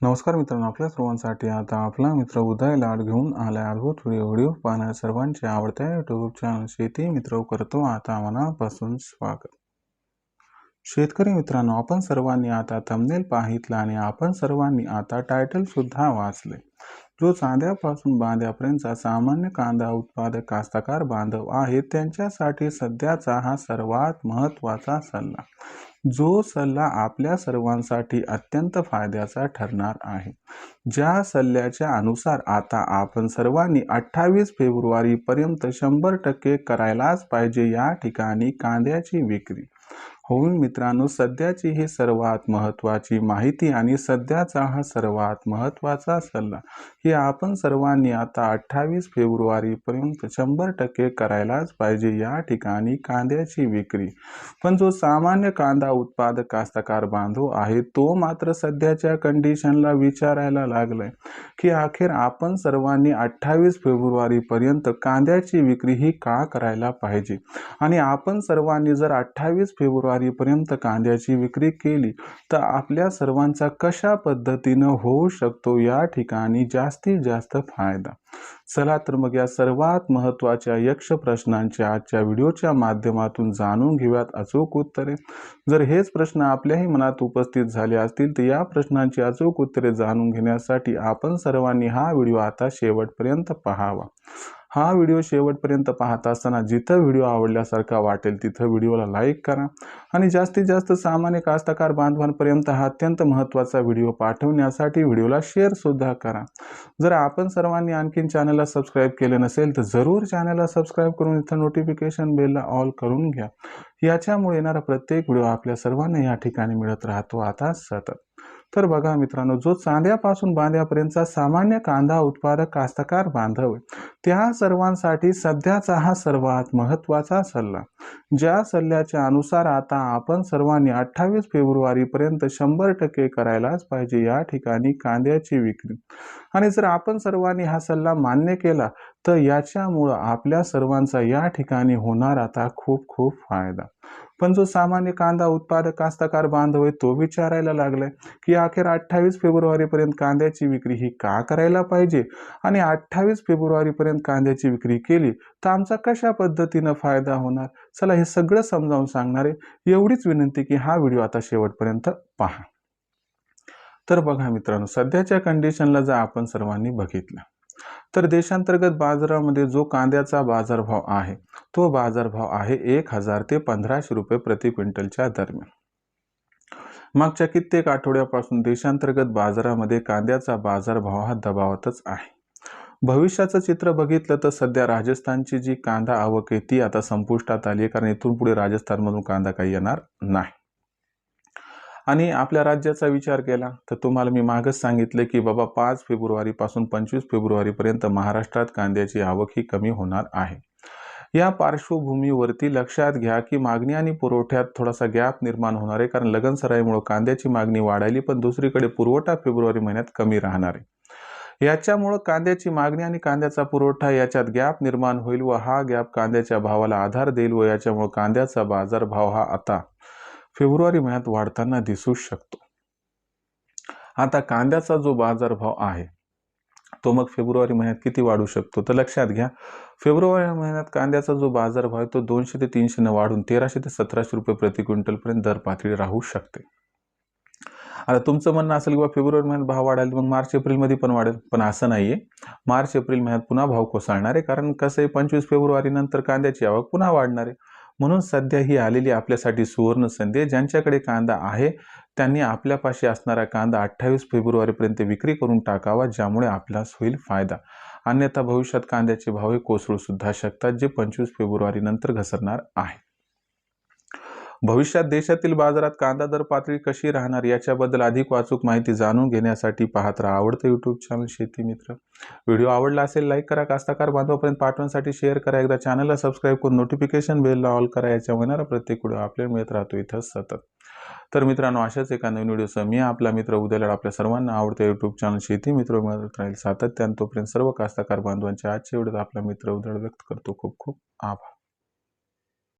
नमस्कार मित्रांनो, आपल्या सर्वांसाठी आता आपला मित्र उदय लाड घेऊन आलाय अद्भुत व्हिडिओ पाहणाऱ्या सर्वांचे आवडत्या यूट्यूब चॅनल शेती मित्र करतो आता मनापासून स्वागत। शेतकरी मित्रांनो, आपण सर्वांनी आता थंबनेल पाहितला आणि आपण सर्वांनी आता टायटल सुद्धा वाचले। जो चांद्यापासून बांध्यापर्यंतचा सामान्य कांदा उत्पादक कास्तकार बांधव आहे त्यांच्यासाठी सध्याचा हा सर्वात महत्त्वाचा सल्ला, जो सल्ला आपल्या सर्वांसाठी अत्यंत फायद्याचा ठरणार आहे। ज्या सल्ल्याच्या अनुसार आता आपण सर्वांनी 28 फेब्रुवारी पर्यंत 100% करायलाच पाहिजे या ठिकाणी कांद्याची विक्री होईल। मित्रांनो, सध्याची ही सर्वात महत्त्वाची माहिती आणि सध्याचा हा सर्वात महत्त्वाचा सल्ला ही आपण सर्वांनी आता 28 फेब्रुवारी पर्यंत 100% करायलाच पाहिजे या ठिकाणी कांद्याची विक्री। पण जो सामान्य कांदा उत्पादक कास्तकार बांधव आहे तो मात्र सध्याच्या कंडिशनला विचारायला लागलाय की अखेर आपण सर्वांनी 28 फेब्रुवारी पर्यंत कांद्याची विक्री ही का करायला पाहिजे आणि आपण सर्वांनी जर 28 फेब्रुवारी पर्यंत कांद्याची विक्री केली तर आपल्या सर्वांचा कशा पद्धतीनं होऊ शकतो या ठिकाणी जास्तीत जास्त फायदा। चला तर मग या सर्वात महत्त्वाच्या यक्ष प्रश्नांच्या आजच्या व्हिडिओच्या माध्यमातून जाणून घेऊयात अचूक उत्तरे। जर हेच प्रश्न आपल्याही मनात उपस्थित झाले असतील तर या प्रश्नांची अचूक उत्तरे जाणून घेण्यासाठी आपण सर्वांनी हा व्हिडिओ आता शेवटपर्यंत पाहावा। हा व्हिडिओ शेवटपर्यंत पाहत असताना जिथं व्हिडिओ आवडल्यासारखा वाटेल तिथं व्हिडिओला लाईक करा आणि जास्तीत जास्त सामान्य कास्तकार बांधवांपर्यंत हा अत्यंत महत्त्वाचा व्हिडिओ पाठवण्यासाठी व्हिडिओला शेअर सुद्धा करा। जर आपण सर्वांनी आणखीन चॅनलला सबस्क्राईब केले नसेल तर जरूर चॅनलला सबस्क्राईब करून इथं नोटिफिकेशन बेलला ऑल करून घ्या। याच्यामुळे येणारा प्रत्येक व्हिडिओ आपल्या सर्वांना या ठिकाणी मिळत राहतो आता सतत। तर बघा मित्रांनो, जो चांद्यापासून बांध्यापर्यंतचा सामान्य कांदा उत्पादक कास्तकार बांधव आहे त्या सर्वांसाठी सध्याचा हा सर्वात महत्त्वाचा सल्ला, ज्या सल्ल्याच्या अनुसार आता आपण सर्वांनी 28 फेब्रुवारी पर्यंत 100% करायलाच पाहिजे या ठिकाणी कांद्याची विक्री। आणि जर आपण सर्वांनी हा सल्ला मान्य केला तर याच्यामुळं आपल्या सर्वांचा या ठिकाणी होणार आता खूप खूप फायदा। पण जो सामान्य कांदा उत्पादक कास्तकार बांधव आहे तो विचारायला लागलाय की अखेर 28 फेब्रुवारी पर्यंत कांद्याची विक्री ही का करायला पाहिजे आणि 28 फेब्रुवारी पर्यंत कांद्याची विक्री केली तर आमचा कशा पद्धतीनं फायदा होणार। चला हे सगळं समजावून सांगणार आहे, एवढीच विनंती की हा व्हिडिओ आता शेवटपर्यंत पहा। तर बघा मित्रांनो, सध्याच्या कंडिशनला जर आपण सर्वांनी बघितलं तर देशांतर्गत बाजारामध्ये जो कांद्याचा बाजारभाव आहे तो बाजारभाव आहे 1000 ते 1500 रुपये प्रति क्विंटलच्या दरम्यान। मागच्या कित्येक आठवड्यापासून देशांतर्गत बाजारामध्ये कांद्याचा बाजारभाव हा दबावातच आहे। भविष्याचं चित्र बघितलं तर सध्या राजस्थानची जी कांदा आवक आहे ती आता संपुष्टात आली आहे, कारण इथून पुढे राजस्थानमधून कांदा काही येणार नाही। आणि आपल्या राज्याचा विचार केला तर तुम्हाला मी मागच सांगितले की बाबा 5 फेब्रुवारी पासून 25 फेब्रुवारी पर्यंत महाराष्ट्रात कांद्याची आवक ही कमी होणार आहे। या पार्श्वभूमीवरती लक्षात घ्या की मागणी आणि पुरवठ्यात थोडासा गॅप निर्माण होणार आहे, कारण लगनसराईमुळे कांद्याची मागणी वाढायली पण दुसरीकडे पुरवठा फेब्रुवारी महिन्यात कमी राहणार आहे। याच्यामुळे कांद्याची मागणी आणि कांद्याचा पुरवठा याच्यात गॅप निर्माण होईल व हा गॅप कांद्याच्या भावाला आधार देईल व याच्यामुळे कांद्याचा बाजारभाव हा आता फेब्रुवारी महिन्यात वाढताना दिसू शकतो। आता कांद्याचा जो बाजारभाव आहे तो मग फेब्रुवारी महिन्यात किती वाढू शकतो तर लक्षात घ्या, फेब्रुवारी महिन्यात कांद्याचा जो बाजारभाव आहे तो 200 ते 300 ने वाढून 1300 ते 1700 रुपये प्रति क्विंटल पर्यंत दर पातळी राहू शकते। आता तुमचं म्हणणं असेल की फेब्रुवारी महिन्यात भाव वाढेल मग मार्च एप्रिल मध्ये पण वाढेल, पण असं नाहीये। मार्च एप्रिल महिन्यात पुन्हा भाव कोसळणार आहे, कारण कसं आहे 25 फेब्रुवारी नंतर कांद्याची आवक पुन्हा वाढणार आहे। म्हणून सध्या ही आलेली आपल्यासाठी सुवर्ण संधी, ज्यांच्याकडे कांदा आहे त्यांनी आपल्यापाशी असणारा कांदा 28 फेब्रुवारी पर्यंत विक्री करून टाकावा, ज्यामुळे आपल्यास होईल फायदा। अन्यथा भविष्यात कांद्याचे भाव हे कोसळू सुद्धा शकतात, जे 25 फेब्रुवारी नंतर घसरणार आहे। भविष्यात देशातील बाजारात कांदा दर पातळी कशी राहणार याच्याबद्दल अधिक अचूक माहिती जाणून घेण्यासाठी पाहत राहा आवडतं यूट्यूब चॅनल शेती मित्र। व्हिडिओ आवडला असेल लाईक करा, कास्तकार बांधवांपर्यंत पाठवण्यासाठी शेअर करा, एकदा चॅनलला सबस्क्राईब करून नोटिफिकेशन बेलला ऑल करा। याच्या होणारा प्रत्येक व्हिडिओ आपल्याला मिळत राहतो इथं सतत। तर मित्रांनो, अशाच एका नवीन व्हिडिओसह मी आपला मित्र उदय लाड आपल्या सर्वांना आवडत्या यूट्यूब चॅनल शेती मित्र मिळत राहील सातत्याने। तोपर्यंत सर्व कास्तकार बांधवांच्या आजच्या व्हिडिओत आपला मित्र उदय व्यक्त करतो। खूप खूप आभार।